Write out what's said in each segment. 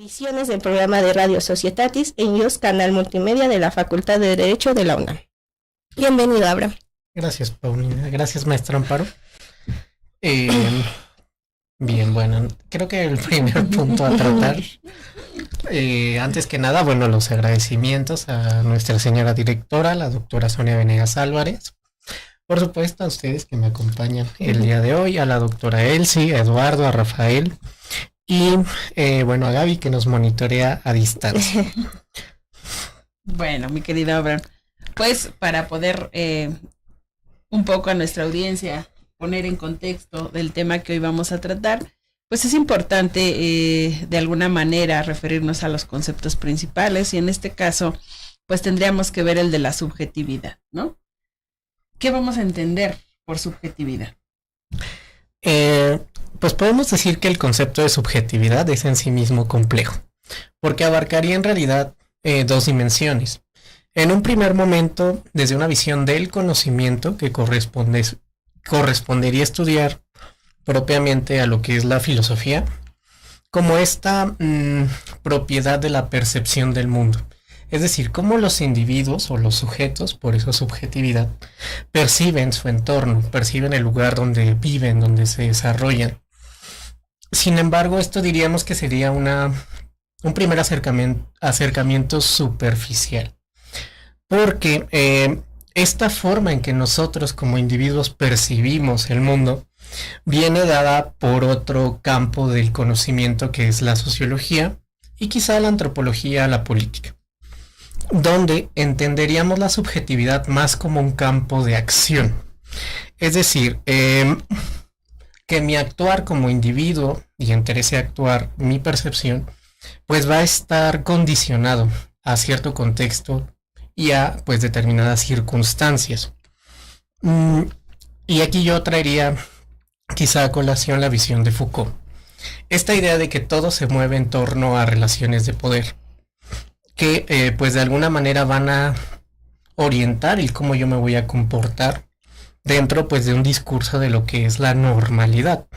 emisiones del programa de Radio Societatis en IOS, canal multimedia de la Facultad de Derecho de la UNAM. Bienvenido, Abraham. Gracias, Paulina. Gracias, maestra Amparo. Bien, bueno, creo que el primer punto a tratar, antes que nada, bueno, los agradecimientos a nuestra señora directora, la doctora Sonia Venegas Álvarez. Por supuesto, a ustedes que me acompañan el día de hoy, a la doctora Elsie, a Eduardo, a Rafael y, bueno, a Gaby que nos monitorea a distancia. Bueno, mi querido Abraham, pues para poder un poco a nuestra audiencia poner en contexto del tema que hoy vamos a tratar, pues es importante de alguna manera referirnos a los conceptos principales y en este caso, pues tendríamos que ver el de la subjetividad, ¿no? ¿Qué vamos a entender por subjetividad? Pues podemos decir que el concepto de subjetividad es en sí mismo complejo, porque abarcaría en realidad dos dimensiones. En un primer momento, desde una visión del conocimiento que correspondería estudiar propiamente a lo que es la filosofía, como esta propiedad de la percepción del mundo. Es decir, cómo los individuos o los sujetos, por eso subjetividad, perciben su entorno, perciben el lugar donde viven, donde se desarrollan. Sin embargo, esto diríamos que sería un primer acercamiento superficial. Porque esta forma en que nosotros como individuos percibimos el mundo viene dada por otro campo del conocimiento que es la sociología y quizá la antropología, la política, donde entenderíamos la subjetividad más como un campo de acción. Es decir, que mi actuar como individuo y entre ese actuar mi percepción, pues va a estar condicionado a cierto contexto y a pues determinadas circunstancias. Y aquí yo traería quizá a colación la visión de Foucault. Esta idea de que todo se mueve en torno a relaciones de poder, que pues de alguna manera van a orientar el cómo yo me voy a comportar dentro pues de un discurso de lo que es la normalidad.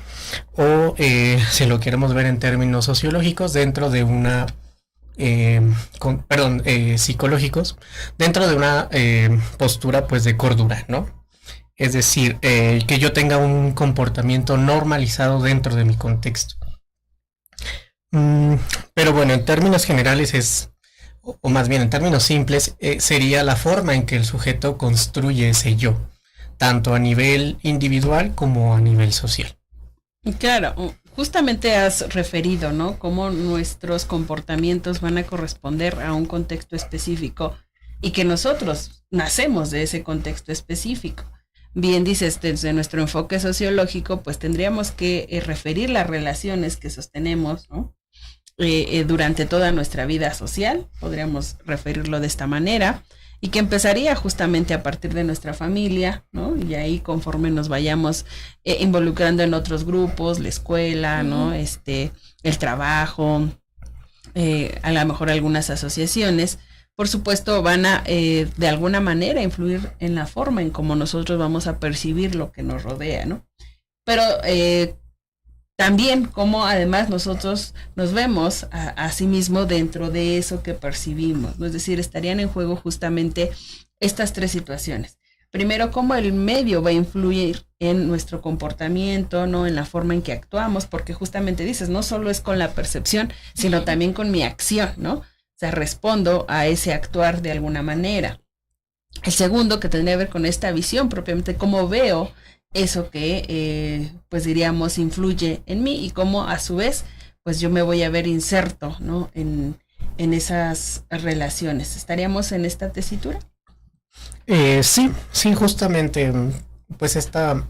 O si lo queremos ver en términos sociológicos, dentro de una psicológicos, dentro de una postura pues de cordura, ¿no? Es decir, que yo tenga un comportamiento normalizado dentro de mi contexto. Pero bueno, en términos generales o más bien en términos simples, sería la forma en que el sujeto construye ese yo, tanto a nivel individual como a nivel social. Claro, justamente has referido, ¿no? Cómo nuestros comportamientos van a corresponder a un contexto específico y que nosotros nacemos de ese contexto específico. Bien dices, desde nuestro enfoque sociológico, pues tendríamos que referir las relaciones que sostenemos, ¿no? Durante toda nuestra vida social, podríamos referirlo de esta manera, y que empezaría justamente a partir de nuestra familia, ¿no? Y ahí conforme nos vayamos involucrando en otros grupos, la escuela, ¿no? El trabajo, a lo mejor algunas asociaciones, por supuesto van a de alguna manera influir en la forma en cómo nosotros vamos a percibir lo que nos rodea, ¿no? Pero también cómo además nosotros nos vemos a sí mismo dentro de eso que percibimos, ¿no? Es decir, estarían en juego justamente estas tres situaciones. Primero, cómo el medio va a influir en nuestro comportamiento, ¿no? En la forma en que actuamos, porque justamente dices, no solo es con la percepción, sino también con mi acción, ¿no? O sea, respondo a ese actuar de alguna manera. El segundo, que tendría que ver con esta visión propiamente, cómo veo eso que, pues diríamos, influye en mí y cómo a su vez, pues yo me voy a ver inserto, ¿no? En esas relaciones. ¿Estaríamos en esta tesitura? Sí, justamente, pues esta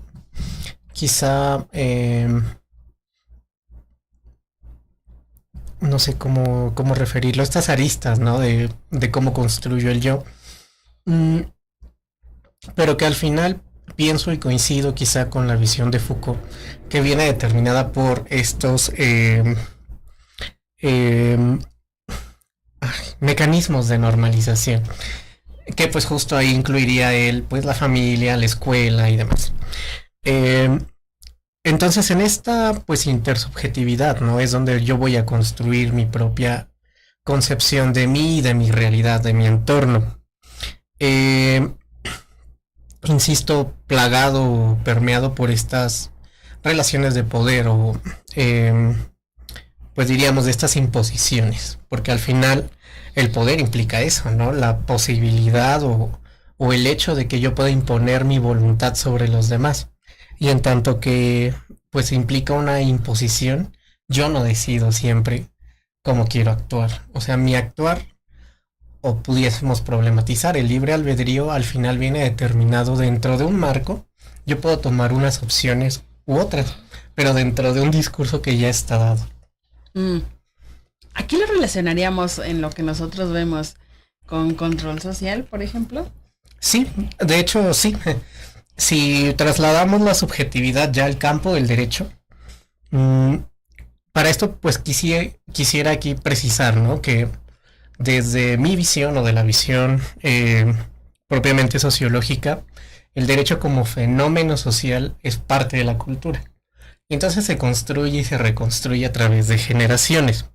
quizá, no sé cómo referirlo, estas aristas, ¿no? De cómo construyo el yo. Pero que al final pienso y coincido quizá con la visión de Foucault, que viene determinada por estos mecanismos de normalización, que pues justo ahí incluiría pues la familia, la escuela y demás. Entonces en esta pues intersubjetividad, ¿no? Es donde yo voy a construir mi propia concepción de mí, de mi realidad, de mi entorno. Eh, Insisto, plagado, permeado por estas relaciones de poder o pues diríamos de estas imposiciones, porque al final el poder implica eso, ¿no? La posibilidad o el hecho de que yo pueda imponer mi voluntad sobre los demás. Y en tanto que pues implica una imposición, yo no decido siempre cómo quiero actuar. O sea, mi actuar, o pudiésemos problematizar, el libre albedrío al final viene determinado dentro de un marco. Yo puedo tomar unas opciones u otras, pero dentro de un discurso que ya está dado. Aquí lo relacionaríamos en lo que nosotros vemos con control social, por ejemplo. Sí, de hecho sí. Si trasladamos la subjetividad ya al campo del derecho, para esto pues quisiera aquí precisar, ¿no? Que desde mi visión o de la visión propiamente sociológica, el derecho como fenómeno social es parte de la cultura. Y entonces se construye y se reconstruye a través de generaciones.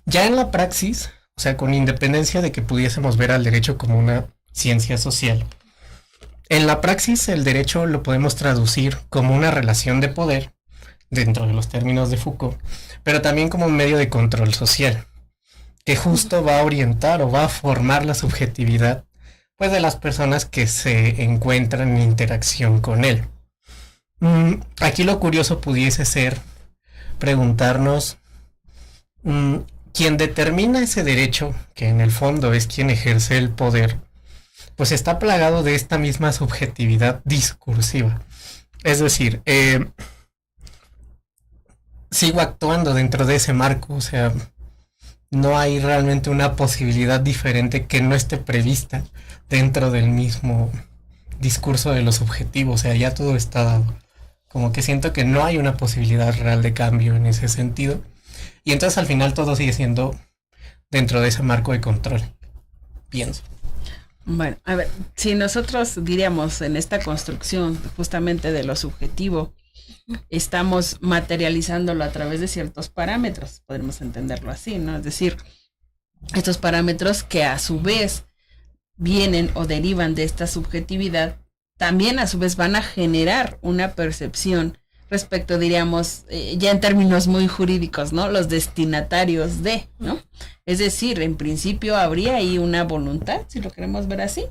Ya en la praxis, o sea, con independencia de que pudiésemos ver al derecho como una ciencia social, en la praxis el derecho lo podemos traducir como una relación de poder, dentro de los términos de Foucault, pero también como un medio de control social, que justo va a orientar o va a formar la subjetividad pues de las personas que se encuentran en interacción con él. Aquí lo curioso pudiese ser preguntarnos quién determina ese derecho, que en el fondo es quien ejerce el poder, pues está plagado de esta misma subjetividad discursiva. Es decir, sigo actuando dentro de ese marco, o sea, no hay realmente una posibilidad diferente que no esté prevista dentro del mismo discurso de lo subjetivo, o sea, ya todo está dado. Como que siento que no hay una posibilidad real de cambio en ese sentido. Y entonces al final todo sigue siendo dentro de ese marco de control, pienso. Bueno, a ver, si nosotros diríamos en esta construcción justamente de lo subjetivo, estamos materializándolo a través de ciertos parámetros, podemos entenderlo así, ¿no? Es decir, estos parámetros que a su vez vienen o derivan de esta subjetividad, también a su vez van a generar una percepción respecto, diríamos, ya en términos muy jurídicos, ¿no? Los destinatarios de, ¿no? Es decir, en principio habría ahí una voluntad, si lo queremos ver así,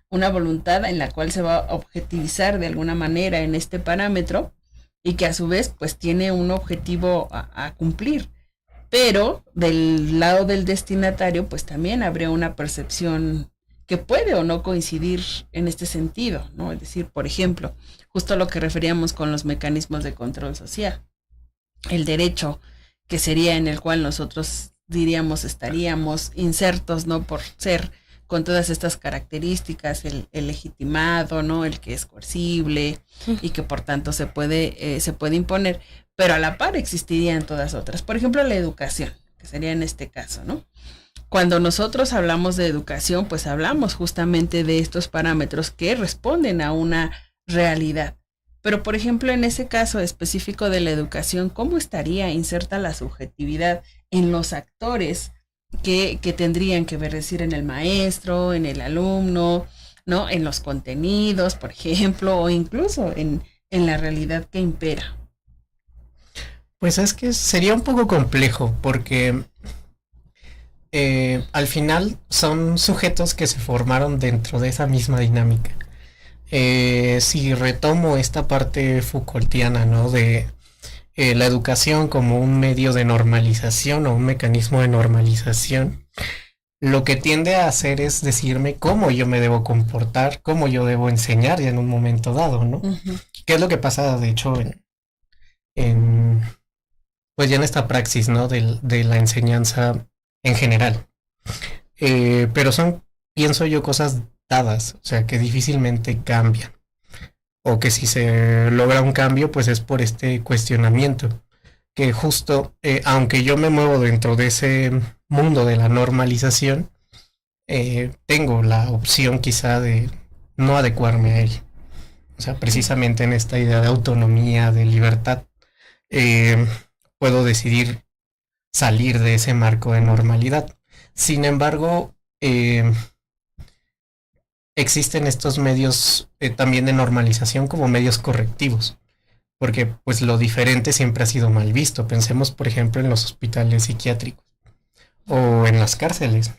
una voluntad en la cual se va a objetivizar de alguna manera en este parámetro y que a su vez pues tiene un objetivo a cumplir. Pero del lado del destinatario pues también habría una percepción que puede o no coincidir en este sentido, ¿no? Es decir, por ejemplo, justo lo que referíamos con los mecanismos de control social. El derecho, que sería en el cual nosotros diríamos estaríamos insertos, ¿no? Por ser con todas estas características, el legitimado, ¿no? El que es coercible y que por tanto se puede imponer, pero a la par existirían todas otras. Por ejemplo, la educación, que sería en este caso, ¿no? Cuando nosotros hablamos de educación, pues hablamos justamente de estos parámetros que responden a una realidad. Pero, por ejemplo, en ese caso específico de la educación, ¿cómo estaría inserta la subjetividad en los actores que tendrían que ver, decir, en el maestro, en el alumno, ¿no? En los contenidos, por ejemplo, o incluso en la realidad que impera? Pues es que sería un poco complejo porque al final son sujetos que se formaron dentro de esa misma dinámica. Si retomo esta parte Foucaultiana, ¿no? De la educación como un medio de normalización o un mecanismo de normalización, lo que tiende a hacer es decirme cómo yo me debo comportar, cómo yo debo enseñar ya en un momento dado, ¿no? Uh-huh. ¿Qué es lo que pasa, de hecho, pues ya en esta praxis, ¿no? De la enseñanza en general. Pero son, pienso yo, cosas dadas, o sea, que difícilmente cambian. O que si se logra un cambio, pues es por este cuestionamiento. Que justo, aunque yo me muevo dentro de ese mundo de la normalización, tengo la opción quizá de no adecuarme a él. O sea, precisamente en esta idea de autonomía, de libertad, puedo decidir salir de ese marco de normalidad. Sin embargo, existen estos medios también de normalización como medios correctivos, porque pues lo diferente siempre ha sido mal visto. Pensemos, por ejemplo, en los hospitales psiquiátricos o en las cárceles.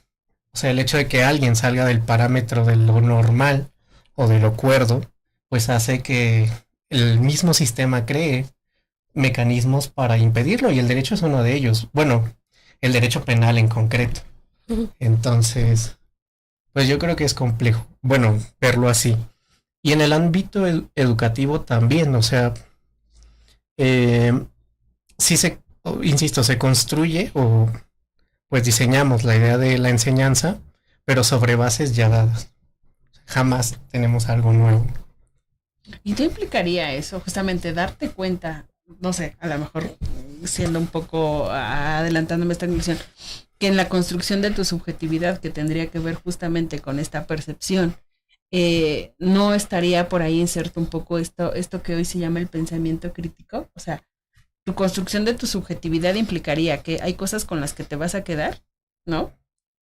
O sea, el hecho de que alguien salga del parámetro de lo normal o de lo cuerdo, pues hace que el mismo sistema cree mecanismos para impedirlo, y el derecho es uno de ellos. Bueno, el derecho penal en concreto. Entonces, pues yo creo que es complejo, bueno, verlo así. Y en el ámbito educativo también, o sea, sí insisto, se construye o pues diseñamos la idea de la enseñanza, pero sobre bases ya dadas. Jamás tenemos algo nuevo. ¿Y qué implicaría eso? Justamente darte cuenta, no sé, a lo mejor siendo un poco adelantándome esta conclusión, que en la construcción de tu subjetividad, que tendría que ver justamente con esta percepción, no estaría por ahí inserto un poco esto que hoy se llama el pensamiento crítico. O sea, tu construcción de tu subjetividad implicaría que hay cosas con las que te vas a quedar, ¿no?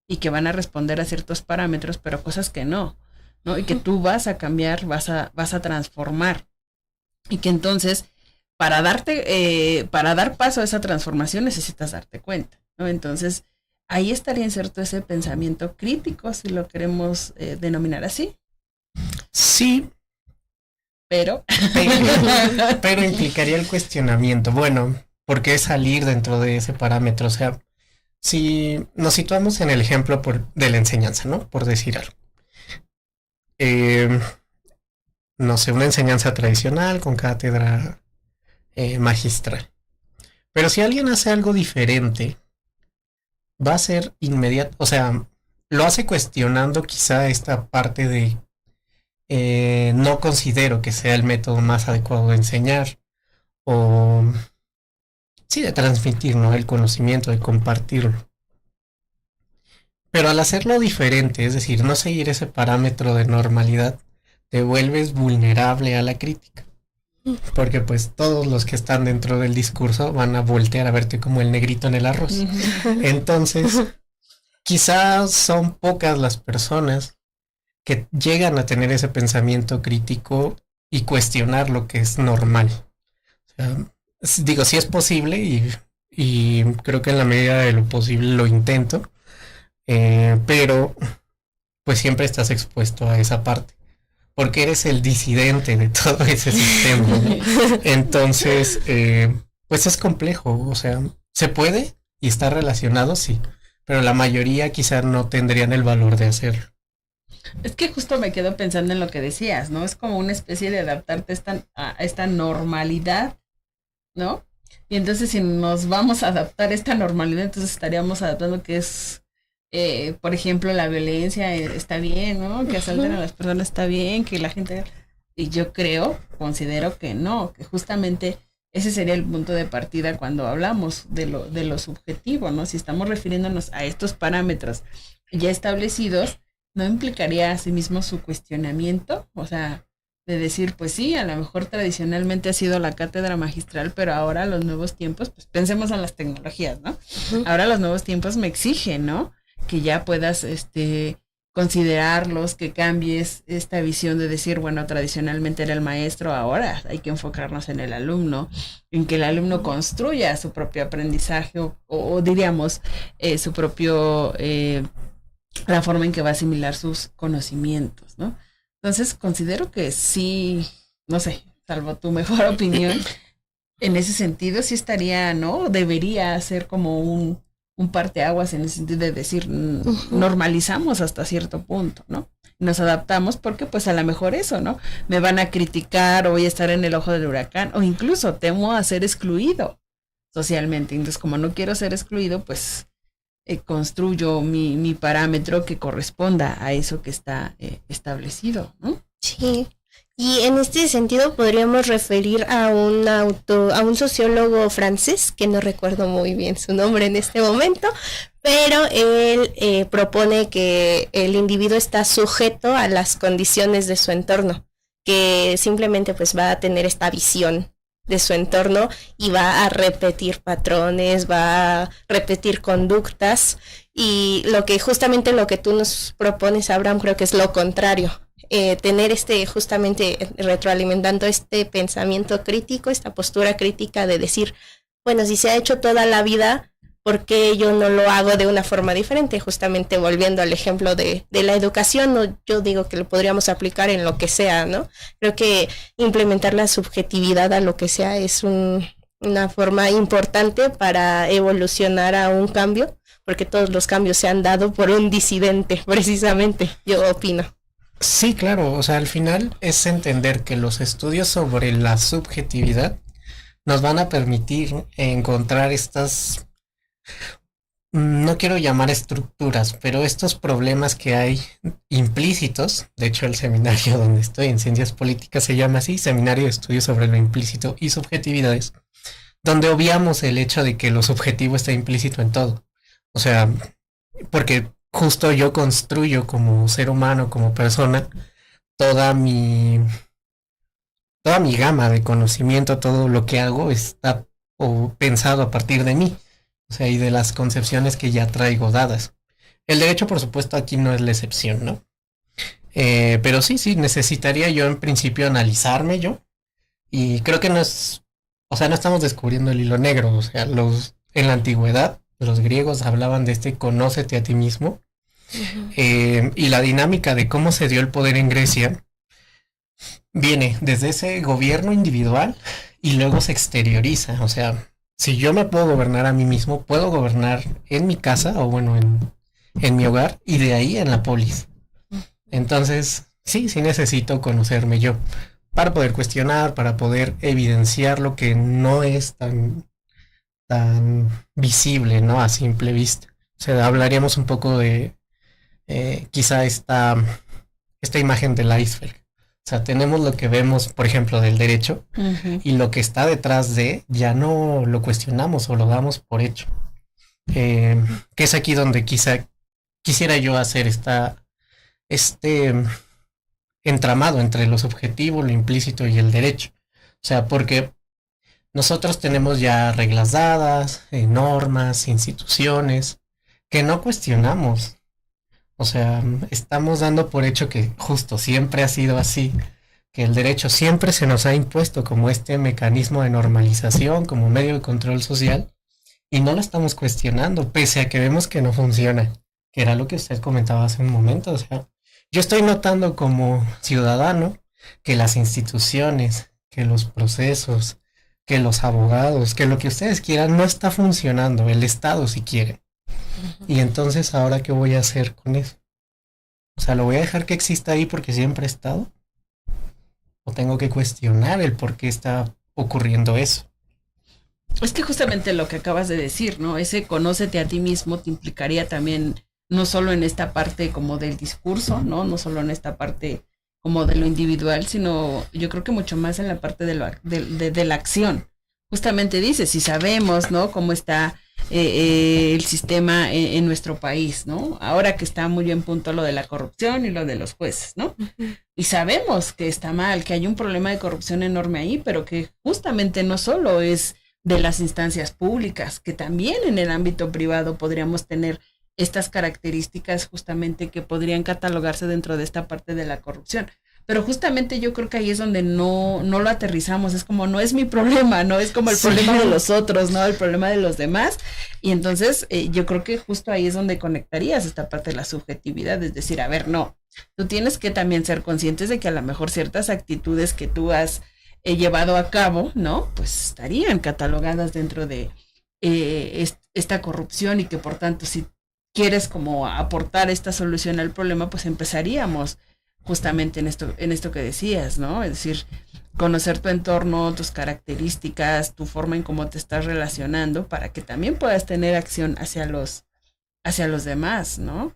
Y que van a responder a ciertos parámetros, pero cosas que no, ¿no? Y que tú vas a cambiar, vas a transformar. Y que entonces, para dar paso a esa transformación necesitas darte cuenta, ¿no? Entonces, ahí estaría inserto ese pensamiento crítico, si lo queremos denominar así. Sí. Pero implicaría el cuestionamiento. Bueno, ¿por qué salir dentro de ese parámetro? O sea, si nos situamos en el ejemplo de la enseñanza, ¿no? Por decir algo. No sé, una enseñanza tradicional con cátedra magistral. Pero si alguien hace algo diferente, va a ser inmediato, o sea, lo hace cuestionando quizá esta parte de no considero que sea el método más adecuado de enseñar, o sí, de transmitir, ¿no? El conocimiento, de compartirlo. Pero al hacerlo diferente, es decir, no seguir ese parámetro de normalidad, te vuelves vulnerable a la crítica. Porque pues todos los que están dentro del discurso van a voltear a verte como el negrito en el arroz. Entonces, quizás son pocas las personas que llegan a tener ese pensamiento crítico y cuestionar lo que es normal. O sea, digo, sí es posible y creo que en la medida de lo posible lo intento, pero pues siempre estás expuesto a esa parte, porque eres el disidente de todo ese sistema, ¿no? Entonces, pues es complejo, o sea, se puede y está relacionado, sí, pero la mayoría quizá no tendrían el valor de hacerlo. Es que justo me quedo pensando en lo que decías, ¿no? Es como una especie de adaptarte a esta normalidad, ¿no? Y entonces si nos vamos a adaptar a esta normalidad, entonces estaríamos adaptando que es, por ejemplo, la violencia está bien, ¿no? Que asalten a las personas está bien, que la gente... Y yo considero que no, que justamente ese sería el punto de partida cuando hablamos de lo subjetivo, ¿no? Si estamos refiriéndonos a estos parámetros ya establecidos, ¿no implicaría asimismo su cuestionamiento? O sea, de decir, pues sí, a lo mejor tradicionalmente ha sido la cátedra magistral, pero ahora los nuevos tiempos, pues pensemos en las tecnologías, ¿no? Ahora los nuevos tiempos me exigen, ¿no? Que ya puedas considerarlos, que cambies esta visión de decir, bueno, tradicionalmente era el maestro, ahora hay que enfocarnos en el alumno, en que el alumno construya su propio aprendizaje o diríamos, su propio... la forma en que va a asimilar sus conocimientos, ¿no? Entonces, considero que sí, no sé, salvo tu mejor opinión, en ese sentido sí estaría, ¿no? Debería ser como un parteaguas en el sentido de decir, normalizamos hasta cierto punto, ¿no? Nos adaptamos porque pues a lo mejor eso, ¿no? Me van a criticar o voy a estar en el ojo del huracán o incluso temo a ser excluido socialmente. Entonces, como no quiero ser excluido, pues construyo mi parámetro que corresponda a eso que está establecido, ¿no? Sí, y en este sentido podríamos referir a un sociólogo francés, que no recuerdo muy bien su nombre en este momento, pero él propone que el individuo está sujeto a las condiciones de su entorno. que simplemente pues va a tener esta visión de su entorno y va a repetir patrones, va a repetir conductas, y justamente lo que tú nos propones, Abraham, creo que es lo contrario. Tener justamente retroalimentando este pensamiento crítico, esta postura crítica de decir, bueno, si se ha hecho toda la vida, ¿por qué yo no lo hago de una forma diferente? Justamente volviendo al ejemplo de la educación, ¿no? Yo digo que lo podríamos aplicar en lo que sea, ¿no? Creo que implementar la subjetividad a lo que sea es una forma importante para evolucionar a un cambio, porque todos los cambios se han dado por un disidente, precisamente, yo opino. Sí, claro, o sea, al final es entender que los estudios sobre la subjetividad nos van a permitir encontrar estas, no quiero llamar estructuras, pero estos problemas que hay implícitos. De hecho, el seminario donde estoy en Ciencias Políticas se llama así, Seminario de Estudios sobre lo Implícito y Subjetividades, donde obviamos el hecho de que lo subjetivo está implícito en todo. O sea, porque justo yo construyo como ser humano, como persona, toda mi gama de conocimiento, todo lo que hago está pensado a partir de mí, o sea, y de las concepciones que ya traigo dadas. El derecho, por supuesto, aquí no es la excepción, ¿no? Pero sí, necesitaría yo en principio analizarme yo, y creo que no estamos descubriendo el hilo negro. O sea, en la antigüedad, los griegos hablaban de conócete a ti mismo. Y la dinámica de cómo se dio el poder en Grecia viene desde ese gobierno individual y luego se exterioriza. O sea, si yo me puedo gobernar a mí mismo, puedo gobernar en mi casa, o bueno, en mi hogar, y de ahí en la polis. Entonces, sí necesito conocerme yo para poder cuestionar, para poder evidenciar lo que no es tan visible, ¿no? A simple vista. O sea, hablaríamos un poco de quizá esta imagen del iceberg. O sea, tenemos lo que vemos, por ejemplo, del derecho, y lo que está detrás ya no lo cuestionamos o lo damos por hecho. Que es aquí donde quizá quisiera yo hacer este entramado entre lo subjetivo, lo implícito y el derecho. O sea, porque nosotros tenemos ya reglas dadas, normas, instituciones, que no cuestionamos. O sea, estamos dando por hecho que justo siempre ha sido así, que el derecho siempre se nos ha impuesto como este mecanismo de normalización, como medio de control social, y no lo estamos cuestionando, pese a que vemos que no funciona, que era lo que usted comentaba hace un momento. O sea, yo estoy notando como ciudadano que las instituciones, que los procesos, que los abogados, que lo que ustedes quieran no está funcionando, el Estado si quiere. Y entonces, ¿ahora qué voy a hacer con eso? O sea, ¿lo voy a dejar que exista ahí porque siempre ha estado? ¿O tengo que cuestionar el por qué está ocurriendo eso? Es que justamente lo que acabas de decir, ¿no? Ese conócete a ti mismo te implicaría también, no solo en esta parte como del discurso, ¿no? No solo en esta parte como de lo individual, sino yo creo que mucho más en la parte de la acción. Justamente dice, si sabemos, ¿no? Cómo está el sistema en nuestro país, ¿no? Ahora que está muy en punto lo de la corrupción y lo de los jueces, ¿no? Y sabemos que está mal, que hay un problema de corrupción enorme ahí, pero que justamente no solo es de las instancias públicas, que también en el ámbito privado podríamos tener estas características justamente que podrían catalogarse dentro de esta parte de la corrupción. Pero justamente yo creo que ahí es donde no lo aterrizamos, es como no es mi problema, no es como el problema de los otros, ¿no? El problema de los demás. Y entonces yo creo que justo ahí es donde conectarías esta parte de la subjetividad, es decir, a ver, no, tú tienes que también ser conscientes de que a lo mejor ciertas actitudes que tú has llevado a cabo, ¿no? Pues estarían catalogadas dentro de esta corrupción, y que por tanto si quieres como aportar esta solución al problema, pues empezaríamos justamente en esto que decías, ¿no? Es decir, conocer tu entorno, tus características, tu forma en cómo te estás relacionando, para que también puedas tener acción hacia los demás, ¿no?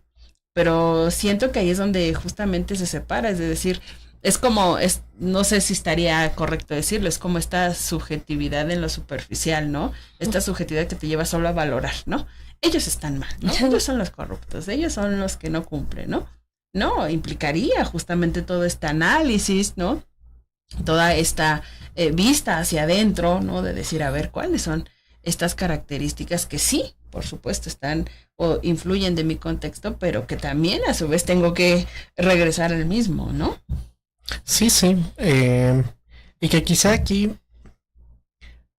Pero siento que ahí es donde justamente se separa, es decir, es como, no sé si estaría correcto decirlo, es como esta subjetividad en lo superficial, ¿no? Esta subjetividad que te lleva solo a valorar, ¿no? Ellos están mal, ¿no? Ellos son los corruptos, ellos son los que no cumplen, ¿no? No, implicaría justamente todo este análisis, ¿no? toda esta vista hacia adentro, ¿no? De decir, a ver, ¿cuáles son estas características que sí, por supuesto, están o influyen de mi contexto, pero que también a su vez tengo que regresar al mismo, ¿no? Sí, sí. Y que quizá aquí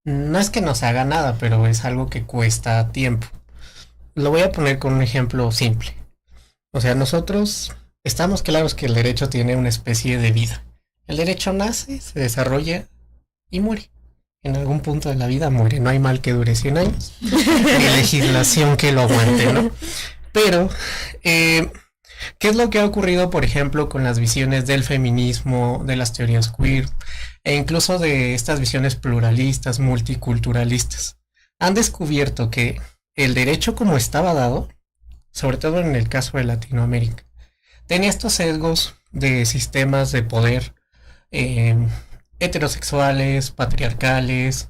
no es que nos haga nada, pero es algo que cuesta tiempo. Lo voy a poner con un ejemplo simple. O sea, nosotros estamos claros que el derecho tiene una especie de vida. El derecho nace, se desarrolla y muere. En algún punto de la vida muere. No hay mal que dure 100 años. Ni legislación que lo aguante, ¿no? Pero, ¿qué es lo que ha ocurrido, por ejemplo, con las visiones del feminismo, de las teorías queer, e incluso de estas visiones pluralistas, multiculturalistas? Han descubierto que el derecho como estaba dado, sobre todo en el caso de Latinoamérica, tenía estos sesgos de sistemas de poder heterosexuales, patriarcales,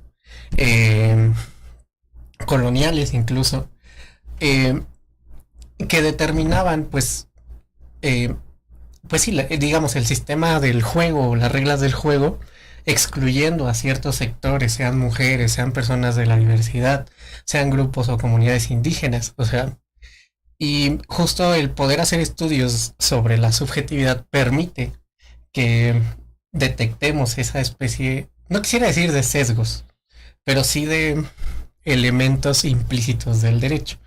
coloniales incluso, que determinaban pues sí, digamos el sistema del juego, las reglas del juego, excluyendo a ciertos sectores, sean mujeres, sean personas de la diversidad, sean grupos o comunidades indígenas, o sea, y justo el poder hacer estudios sobre la subjetividad permite que detectemos esa especie, no quisiera decir de sesgos, pero sí de elementos implícitos del derecho,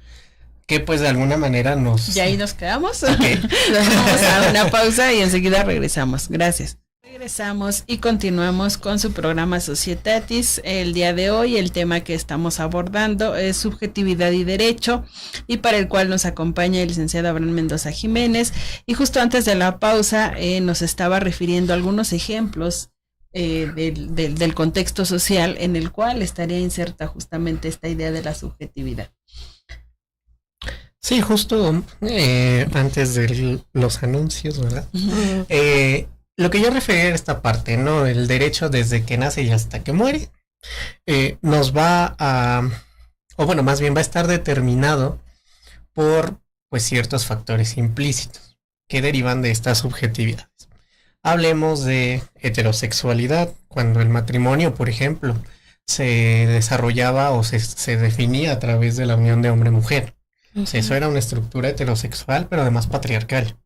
que pues de alguna manera nos... Y ahí nos quedamos. Okay. Nos vamos a una pausa y enseguida regresamos. Gracias. Regresamos y continuamos con su programa Societatis. El día de hoy el tema que estamos abordando es subjetividad y derecho, y para el cual nos acompaña el licenciado Abraham Mendoza Jiménez, y justo antes de la pausa nos estaba refiriendo a algunos ejemplos del contexto social en el cual estaría inserta justamente esta idea de la subjetividad. Sí, justo antes de los anuncios, ¿verdad? Lo que yo refería a esta parte, ¿no? El derecho desde que nace y hasta que muere, nos va a, o bueno, más bien va a estar determinado por, pues, ciertos factores implícitos que derivan de estas subjetividades. Hablemos de heterosexualidad, cuando el matrimonio, por ejemplo, se desarrollaba o se definía a través de la unión de hombre-mujer. O sea, eso era una estructura heterosexual, pero además patriarcal.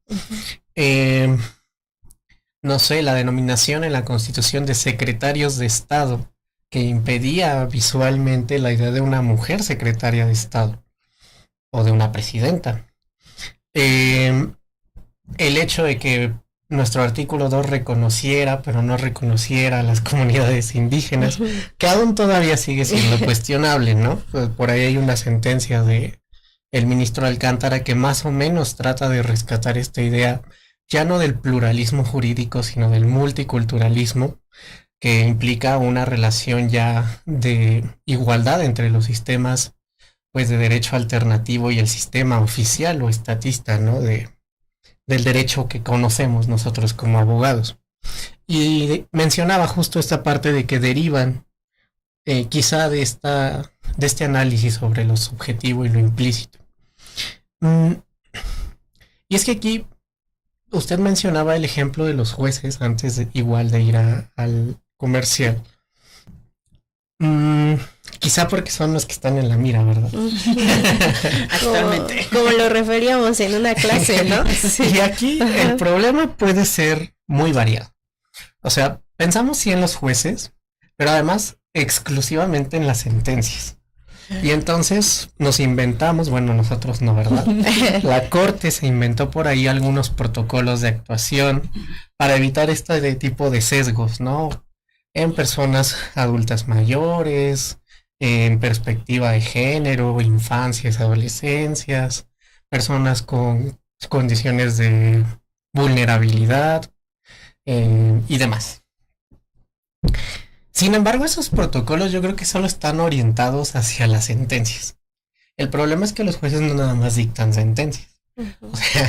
No sé, la denominación en la Constitución de secretarios de Estado, que impedía visualmente la idea de una mujer secretaria de Estado o de una presidenta. El hecho de que nuestro artículo 2 reconociera, pero no reconociera a las comunidades indígenas, que aún todavía sigue siendo cuestionable, ¿no? Por ahí hay una sentencia de el ministro Alcántara que más o menos trata de rescatar esta idea, ya no del pluralismo jurídico, sino del multiculturalismo, que implica una relación ya de igualdad entre los sistemas, pues, de derecho alternativo y el sistema oficial o estatista, ¿no? Del derecho que conocemos nosotros como abogados. Y mencionaba justo esta parte de que derivan quizá de este análisis sobre lo subjetivo y lo implícito. Y es que aquí usted mencionaba el ejemplo de los jueces antes de ir al comercial. Quizá porque son los que están en la mira, ¿verdad? Actualmente. Como lo referíamos en una clase, ¿no? Sí. Y aquí el problema puede ser muy variado. O sea, pensamos sí en los jueces, pero además exclusivamente en las sentencias. Y entonces nos inventamos, bueno, nosotros no, ¿verdad? La corte se inventó por ahí algunos protocolos de actuación para evitar este tipo de sesgos, ¿no? En personas adultas mayores, en perspectiva de género, infancias, adolescencias, personas con condiciones de vulnerabilidad y demás. Sin embargo, esos protocolos yo creo que solo están orientados hacia las sentencias. El problema es que los jueces no nada más dictan sentencias. O sea,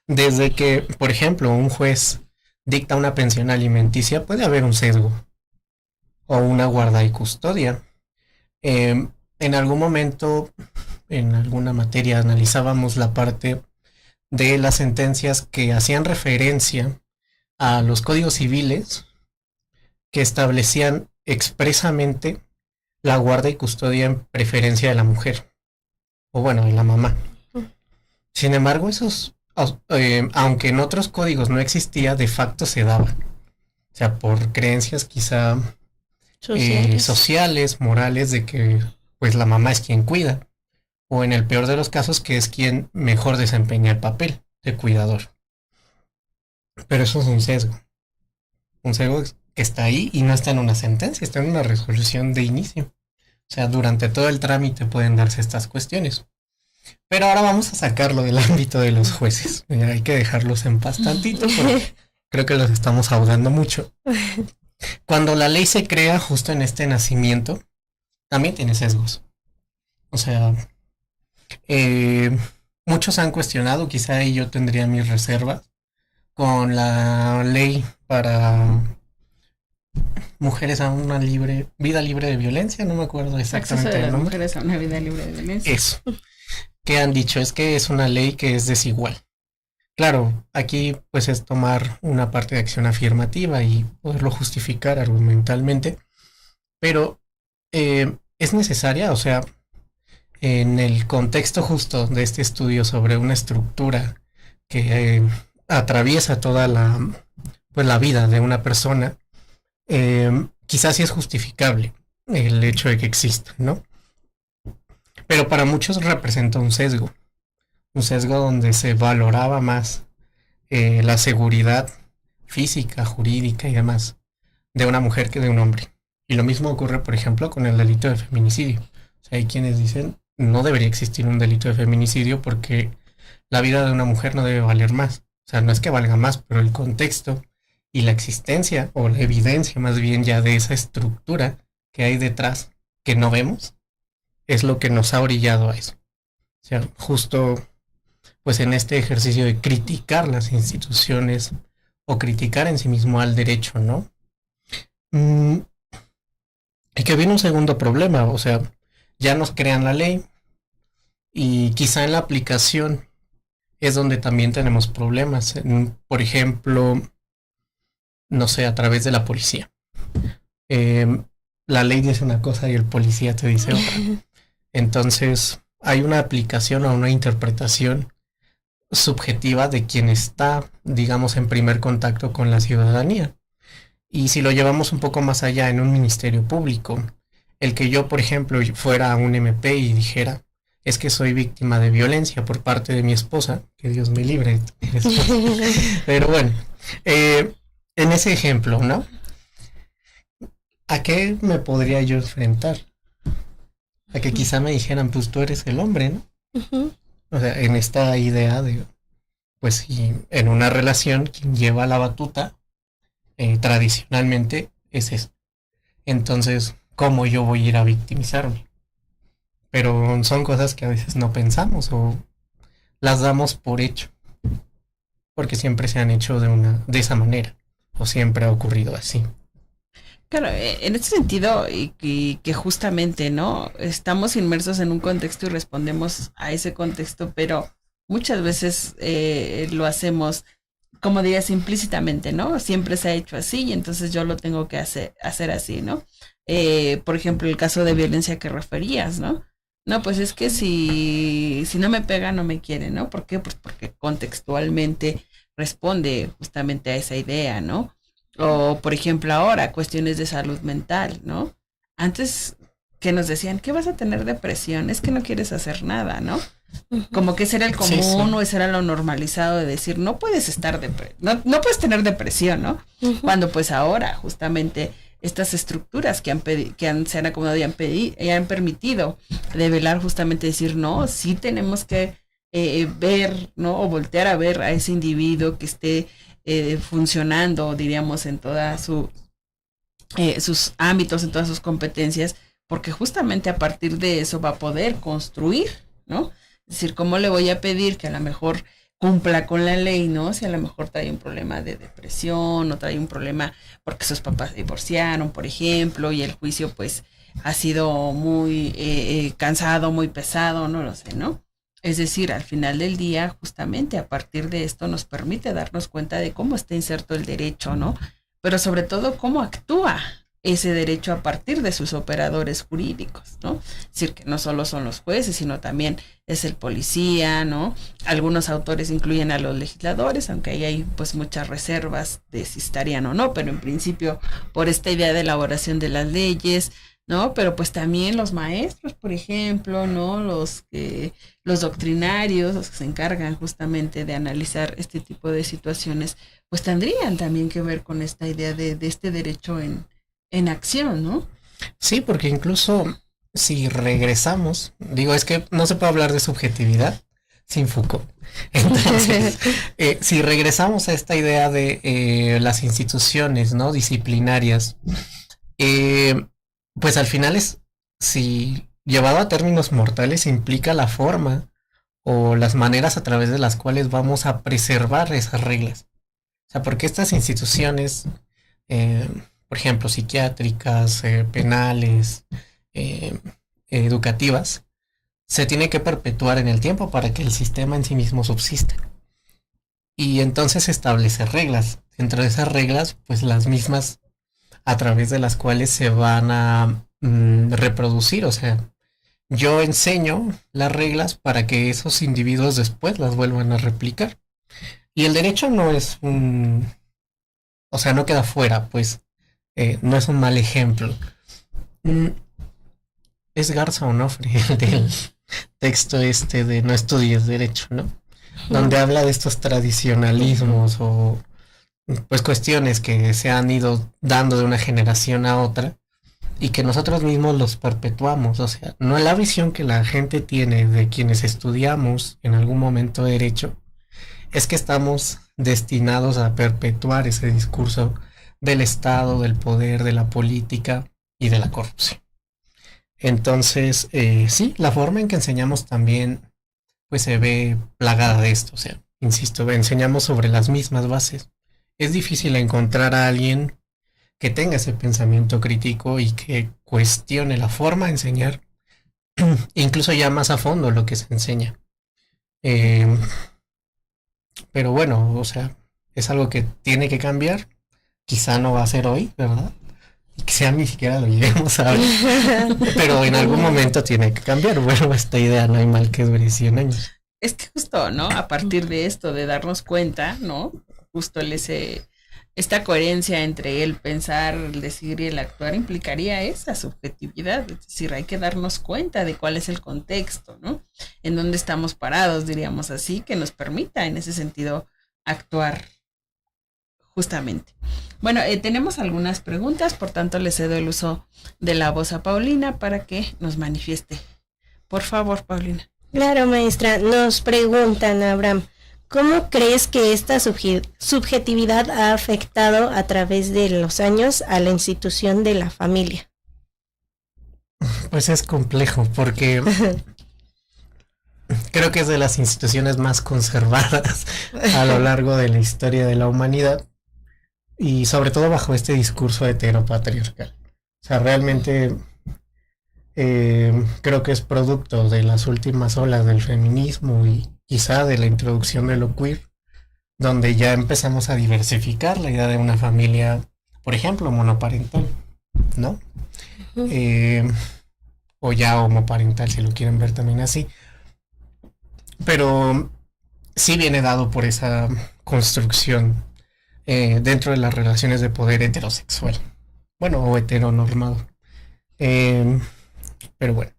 desde que, por ejemplo, un juez dicta una pensión alimenticia, puede haber un sesgo o una guarda y custodia. En algún momento, en alguna materia, analizábamos la parte de las sentencias que hacían referencia a los códigos civiles que establecían expresamente la guarda y custodia en preferencia de la mujer, o bueno, de la mamá. Sin embargo, aunque en otros códigos no existía, de facto se daba. O sea, por creencias quizá sociales, morales, de que pues la mamá es quien cuida, o en el peor de los casos que es quien mejor desempeña el papel de cuidador. Pero eso es un sesgo que está ahí y no está en una sentencia, está en una resolución de inicio. O sea, durante todo el trámite pueden darse estas cuestiones. Pero ahora vamos a sacarlo del ámbito de los jueces. Hay que dejarlos en paz tantito porque creo que los estamos ahogando mucho. Cuando la ley se crea justo en este nacimiento, también tiene sesgos. O sea, muchos han cuestionado, quizá ahí yo tendría mis reservas, con la ley para mujeres a una vida libre de violencia, no me acuerdo exactamente el nombre. Mujeres a una vida libre de violencia. Eso. ¿Qué han dicho? Es que es una ley que es desigual. Claro, aquí pues es tomar una parte de acción afirmativa y poderlo justificar argumentalmente, pero es necesaria, o sea, en el contexto justo de este estudio sobre una estructura que atraviesa toda la vida de una persona, quizás sí es justificable el hecho de que exista, ¿no? Pero para muchos representa un sesgo donde se valoraba más la seguridad física, jurídica y demás de una mujer que de un hombre. Y lo mismo ocurre, por ejemplo, con el delito de feminicidio. O sea, hay quienes dicen no debería existir un delito de feminicidio porque la vida de una mujer no debe valer más. O sea, no es que valga más, pero el contexto y la existencia o la evidencia más bien ya de esa estructura que hay detrás que no vemos es lo que nos ha orillado a eso. O sea, justo pues en este ejercicio de criticar las instituciones o criticar en sí mismo al derecho, ¿no? Y que viene un segundo problema, o sea, ya nos crean la ley y quizá en la aplicación es donde también tenemos problemas. Por ejemplo, no sé, a través de la policía. La ley dice una cosa y el policía te dice otra. Entonces, hay una aplicación o una interpretación subjetiva de quien está, digamos, en primer contacto con la ciudadanía. Y si lo llevamos un poco más allá en un ministerio público, el que yo, por ejemplo, fuera a un MP y dijera, es que soy víctima de violencia por parte de mi esposa, que Dios me libre. Pero bueno, en ese ejemplo, ¿no? ¿A qué me podría yo enfrentar? A que quizá me dijeran, pues tú eres el hombre, ¿no? Uh-huh. O sea, en esta idea de, pues si en una relación quien lleva la batuta, tradicionalmente es eso. Entonces, ¿cómo yo voy a ir a victimizarme? Pero son cosas que a veces no pensamos o las damos por hecho, porque siempre se han hecho de esa manera, o siempre ha ocurrido así. Claro, en este sentido, y que justamente, ¿no? Estamos inmersos en un contexto y respondemos a ese contexto, pero muchas veces lo hacemos, como dirías, implícitamente, ¿no? Siempre se ha hecho así y entonces yo lo tengo que hacer así, ¿no? Por ejemplo, el caso de violencia que referías, ¿no? No, pues es que si no me pega, no me quiere, ¿no? ¿Por qué? Pues porque contextualmente responde justamente a esa idea, ¿no? O, por ejemplo, ahora, cuestiones de salud mental, ¿no? Antes que nos decían, ¿qué vas a tener depresión? Es que no quieres hacer nada, ¿no? Como que ese era el común, sí. O ese era lo normalizado de decir, no puedes estar no puedes tener depresión, ¿no? Uh-huh. Cuando pues ahora, justamente, estas estructuras se han acomodado y han permitido develar justamente decir, no, sí tenemos que ver, ¿no? O voltear a ver a ese individuo que esté funcionando, diríamos, en todas sus ámbitos, en todas sus competencias, porque justamente a partir de eso va a poder construir, ¿no? Es decir, ¿cómo le voy a pedir que a lo mejor cumpla con la ley, ¿no? Si a lo mejor trae un problema de depresión o trae un problema porque sus papás se divorciaron, por ejemplo, y el juicio pues ha sido muy cansado, muy pesado, no lo sé, ¿no? Es decir, al final del día, justamente a partir de esto nos permite darnos cuenta de cómo está inserto el derecho, ¿no? pero sobre todo cómo actúa ese derecho a partir de sus operadores jurídicos, ¿no? Es decir, que no solo son los jueces, sino también es el policía, ¿no? Algunos autores incluyen a los legisladores, aunque ahí hay pues muchas reservas de si estarían o no, pero en principio por esta idea de elaboración de las leyes, ¿no? Pero pues también los maestros, por ejemplo, ¿no? Los doctrinarios, los que se encargan justamente de analizar este tipo de situaciones, pues tendrían también que ver con esta idea de este derecho en acción, ¿no? Sí, porque incluso si regresamos, digo, es que no se puede hablar de subjetividad sin Foucault. Entonces, si regresamos a esta idea de las instituciones, ¿no? Disciplinarias, pues al final si llevado a términos mortales, implica la forma o las maneras a través de las cuales vamos a preservar esas reglas. O sea, porque estas instituciones, por ejemplo, psiquiátricas, penales, educativas, se tienen que perpetuar en el tiempo para que el sistema en sí mismo subsista. Y entonces establecer reglas. Dentro de esas reglas, pues las mismas a través de las cuales se van a reproducir. O sea, yo enseño las reglas para que esos individuos después las vuelvan a replicar. Y el derecho no es o sea, no queda fuera, pues. No es un mal ejemplo. Es Garza Onofre, el del texto de No estudies derecho, ¿no? Donde habla de estos tradicionalismos o pues cuestiones que se han ido dando de una generación a otra y que nosotros mismos los perpetuamos. O sea, no es la visión que la gente tiene de quienes estudiamos en algún momento derecho, es que estamos destinados a perpetuar ese discurso del Estado, del poder, de la política y de la corrupción. Entonces, sí, la forma en que enseñamos también pues se ve plagada de esto. O sea, insisto, enseñamos sobre las mismas bases. Es difícil encontrar a alguien que tenga ese pensamiento crítico y que cuestione la forma de enseñar, incluso ya más a fondo lo que se enseña. Pero bueno, o sea, es algo que tiene que cambiar. Quizá no va a ser hoy, ¿verdad? Y quizá ni siquiera lo lleguemos a ver. Pero en algún momento tiene que cambiar. Bueno, esta idea no hay mal que dure 100 años. Es que justo, ¿no? A partir de esto, de darnos cuenta, ¿no? Justo esta coherencia entre el pensar, el decidir y el actuar implicaría esa subjetividad. Es decir, hay que darnos cuenta de cuál es el contexto, ¿no? En dónde estamos parados, diríamos así, que nos permita en ese sentido actuar justamente. Bueno, tenemos algunas preguntas, por tanto le cedo el uso de la voz a Paulina para que nos manifieste. Por favor, Paulina. Claro, maestra. Nos preguntan, Abraham, ¿cómo crees que esta subjetividad ha afectado a través de los años a la institución de la familia? Pues es complejo porque creo que es de las instituciones más conservadas a lo largo de la historia de la humanidad y sobre todo bajo este discurso heteropatriarcal. O sea, realmente creo que es producto de las últimas olas del feminismo y quizá de la introducción de lo queer, donde ya empezamos a diversificar la idea de una familia, por ejemplo, monoparental, ¿no? O ya homoparental, si lo quieren ver también así. Pero sí viene dado por esa construcción dentro de las relaciones de poder heterosexual. Bueno, o heteronormado. Pero bueno.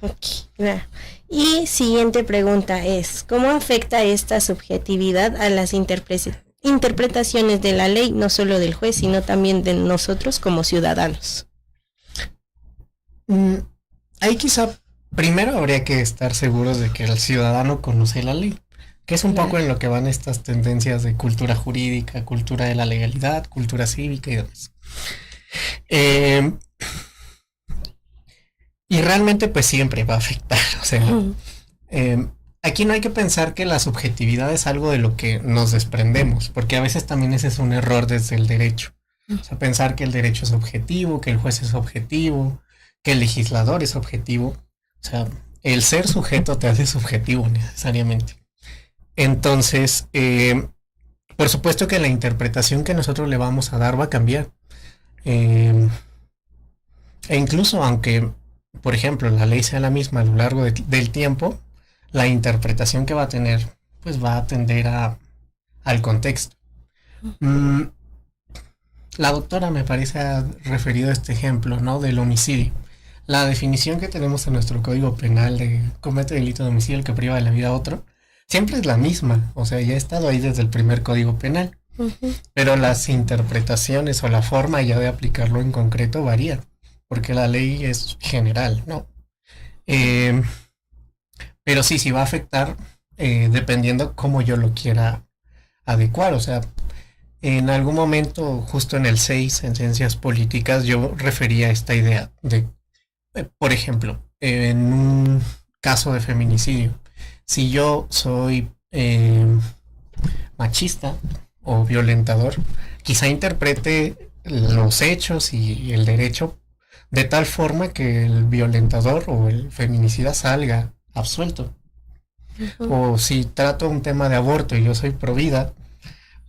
Okay. Y siguiente pregunta es, ¿cómo afecta esta subjetividad a las interpretaciones de la ley, no solo del juez, sino también de nosotros como ciudadanos? Ahí quizá primero habría que estar seguros de que el ciudadano conoce la ley, que es un poco en lo que van estas tendencias de cultura jurídica, cultura de la legalidad, cultura cívica y demás. Y realmente pues siempre va a afectar, o sea, aquí no hay que pensar que la subjetividad es algo de lo que nos desprendemos, porque a veces también ese es un error desde el derecho. O sea, pensar que el derecho es objetivo, que el juez es objetivo, que el legislador es objetivo. O sea, el ser sujeto te hace subjetivo necesariamente. Entonces, Por supuesto que la interpretación que nosotros le vamos a dar va a cambiar. E incluso aunque, por ejemplo, la ley sea la misma a lo largo del tiempo, la interpretación que va a tener, pues va a atender al contexto. La doctora me parece ha referido a este ejemplo, ¿no? Del homicidio. La definición que tenemos en nuestro Código Penal de comete delito de homicidio el que priva de la vida a otro, siempre es la misma. O sea, ya ha estado ahí desde el primer Código Penal. Pero las interpretaciones o la forma ya de aplicarlo en concreto varía, porque la ley es general, ¿no? Pero sí va a afectar dependiendo cómo yo lo quiera adecuar. O sea, en algún momento, justo en el 6, en Ciencias Políticas, yo refería a esta idea de, por ejemplo, en un caso de feminicidio, si yo soy machista o violentador, quizá interprete los hechos y el derecho de tal forma que el violentador o el feminicida salga absuelto. O si trato un tema de aborto y yo soy provida,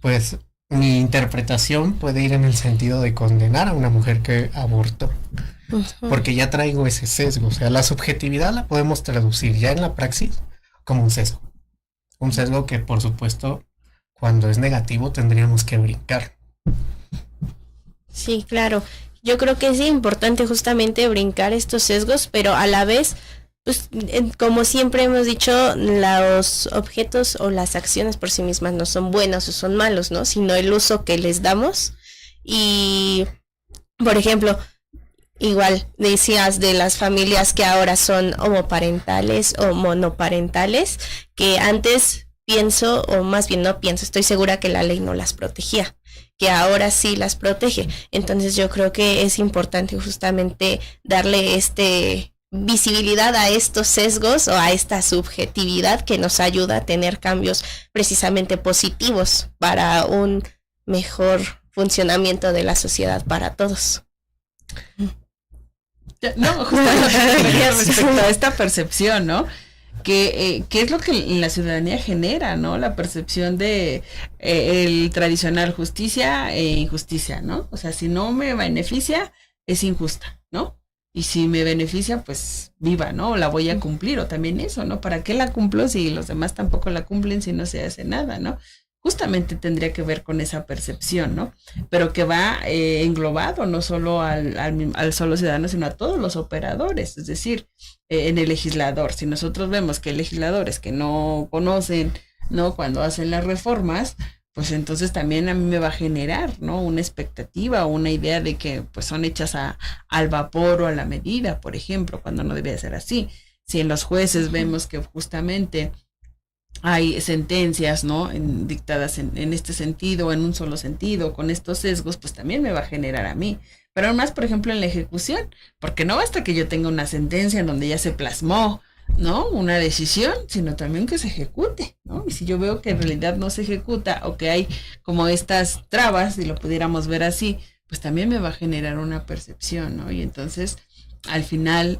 pues mi interpretación puede ir en el sentido de condenar a una mujer que abortó, porque ya traigo ese sesgo. O sea, la subjetividad la podemos traducir ya en la praxis como un sesgo que, por supuesto, cuando es negativo tendríamos que brincar. Sí, claro. Yo creo que es importante justamente brincar estos sesgos, pero a la vez, pues, como siempre hemos dicho, los objetos o las acciones por sí mismas no son buenos o son malos, ¿no? Sino el uso que les damos. Y, por ejemplo, igual decías de las familias que ahora son homoparentales o monoparentales, que antes pienso, o más bien no pienso, estoy segura que la ley no las protegía, que ahora sí las protege. Entonces yo creo que es importante justamente darle visibilidad a estos sesgos o a esta subjetividad que nos ayuda a tener cambios precisamente positivos para un mejor funcionamiento de la sociedad para todos. No, justamente respecto a esta percepción, ¿no? Que es lo que la ciudadanía genera, ¿no? La percepción de el tradicional justicia e injusticia, ¿no? O sea, si no me beneficia, es injusta, ¿no? Y si me beneficia, pues viva, ¿no? La voy a cumplir, o también eso, ¿no? ¿Para qué la cumplo si los demás tampoco la cumplen, si no se hace nada, ¿no? Justamente tendría que ver con esa percepción, ¿no? Pero que va englobado no solo al solo ciudadano, sino a todos los operadores, es decir, en el legislador. Si nosotros vemos que hay legisladores que no conocen, ¿no? Cuando hacen las reformas, pues entonces también a mí me va a generar, ¿no? Una expectativa o una idea de que pues son hechas al vapor o a la medida, por ejemplo, cuando no debe ser así. Si en los jueces vemos que justamente hay sentencias, ¿no? Dictadas en este sentido, en un solo sentido, con estos sesgos, pues también me va a generar a mí. Pero aún más, por ejemplo, en la ejecución, porque no basta que yo tenga una sentencia en donde ya se plasmó, ¿no? Una decisión, sino también que se ejecute, ¿no? Y si yo veo que en realidad no se ejecuta o que hay como estas trabas, si lo pudiéramos ver así, pues también me va a generar una percepción, ¿no? Y entonces, al final,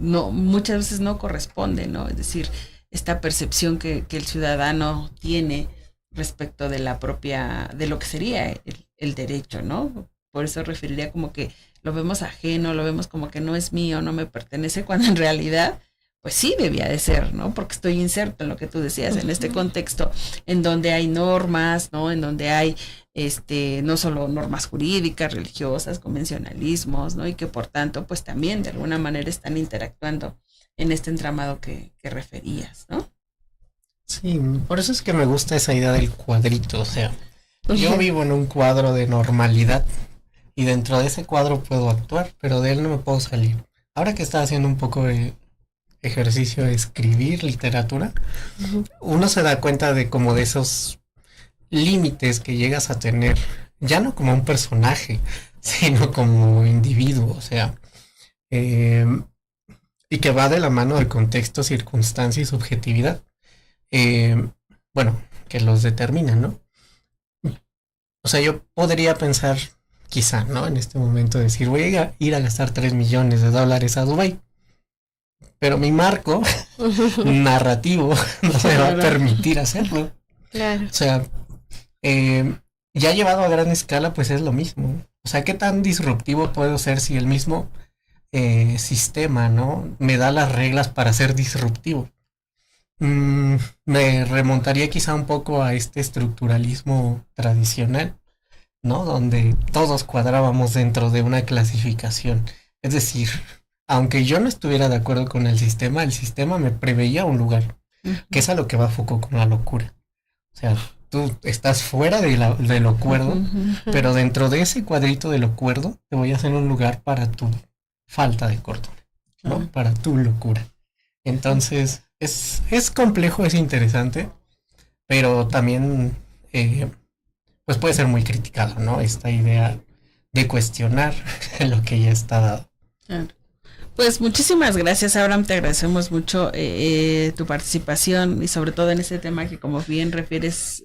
no, muchas veces no corresponde, ¿no? Es decir, esta percepción que el ciudadano tiene respecto de la propia, de lo que sería el derecho, ¿no? Por eso referiría como que lo vemos ajeno, lo vemos como que no es mío, no me pertenece, cuando en realidad, pues sí debía de ser, ¿no? Porque estoy inserto en lo que tú decías, en este contexto en donde hay normas, ¿no? En donde hay, no solo normas jurídicas, religiosas, convencionalismos, ¿no? Y que por tanto, pues también de alguna manera están interactuando en este entramado que referías, ¿no? Sí, por eso es que me gusta esa idea del cuadrito. O sea, yo vivo en un cuadro de normalidad y dentro de ese cuadro puedo actuar, pero de él no me puedo salir. Ahora que estaba haciendo un poco de ejercicio de escribir literatura, uno se da cuenta de como de esos límites que llegas a tener, ya no como un personaje, sino como individuo. O sea, y que va de la mano del contexto, circunstancia y subjetividad. Bueno, que los determinan, ¿no? O sea, yo podría pensar, quizá, ¿no? En este momento decir, voy a ir a gastar $3 millones a Dubái. Pero mi marco narrativo no me va a permitir hacerlo. Claro. O sea, Ya llevado a gran escala, pues es lo mismo. O sea, ¿qué tan disruptivo puedo ser si el mismo sistema, ¿no? Me da las reglas para ser disruptivo. Me remontaría quizá un poco a este estructuralismo tradicional, ¿no? Donde todos cuadrábamos dentro de una clasificación. Es decir, aunque yo no estuviera de acuerdo con el sistema me preveía un lugar, que es a lo que va Foucault con la locura. O sea, tú estás fuera de lo cuerdo, pero dentro de ese cuadrito de lo cuerdo te voy a hacer un lugar para tu falta de cordura, ¿no? Para tu locura. Entonces, es complejo, es interesante, pero también pues puede ser muy criticado, ¿no? Esta idea de cuestionar lo que ya está dado. Claro. Pues muchísimas gracias, Abraham, te agradecemos mucho tu participación y sobre todo en este tema que, como bien refieres,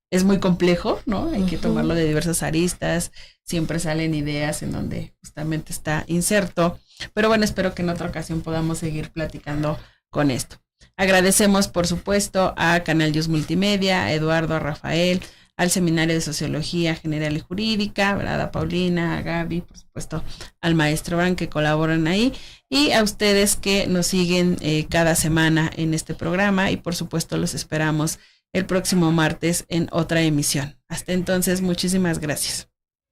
es muy complejo, ¿no? Hay que tomarlo de diversas aristas, siempre salen ideas en donde justamente está inserto, pero bueno, espero que en otra ocasión podamos seguir platicando con esto. Agradecemos, por supuesto, a Canal Dios Multimedia, a Eduardo, a Rafael, al Seminario de Sociología General y Jurídica, ¿verdad? A Paulina, a Gaby, por supuesto, al maestro Bran que colaboran ahí, y a ustedes que nos siguen cada semana en este programa, y por supuesto los esperamos el próximo martes en otra emisión. Hasta entonces, muchísimas gracias.